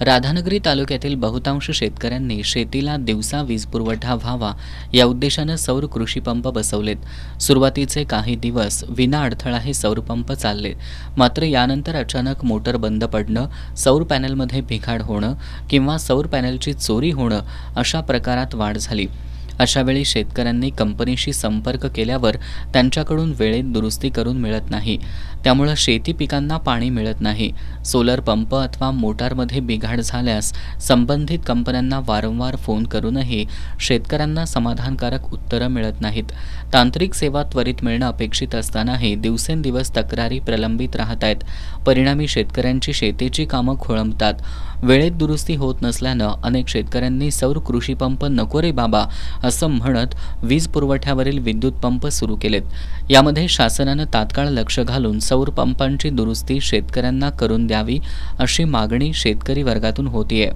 राधानगरी तालुक्यातील बहुतांश शेतकऱ्यांनी शेतीला दिवसा वीज पुरवठा व्हावा या उद्देशानं सौर कृषी पंप बसवलेत. सुरुवातीचे काही दिवस विना अडथळा हे सौर पंप चालले. मात्र यानंतर अचानक मोटर बंद पडणं, सौर पॅनलमध्ये बिघाड होणं किंवा सौर पॅनलची चोरी होणं अशा प्रकारात वाढ झाली. अशावेळी शेतकऱ्यांनी कंपनीशी संपर्क केल्यावर त्यांच्याकडून वेळेत दुरुस्ती करून मिळत नाही. त्यामुळं शेती पिकांना पाणी मिळत नाही. सोलर पंप अथवा मोटारमध्ये बिघाड झाल्यास संबंधित कंपन्यांना वारंवार फोन करूनही शेतकऱ्यांना समाधानकारक उत्तरं मिळत नाहीत. तांत्रिक सेवा त्वरित मिळणं अपेक्षित असतानाही दिवसेंदिवस तक्रारी प्रलंबित राहत आहेत. परिणामी शेतकऱ्यांची शेतीची कामं खोळंबतात. वेळेत दुरुस्ती होत नसल्यानं अनेक शेतकऱ्यांनी सौर कृषी पंप नको रे बाबा असं म्हणत वीज पुरवठ्यावरील विद्युत पंप सुरू केलेत. यामध्ये शासनानं तात्काळ लक्ष घालून सौर पंपांची दुरुस्ती शेतकऱ्यांना करून द्यावी अशी मागणी शेतकरी वर्गातून होतीये.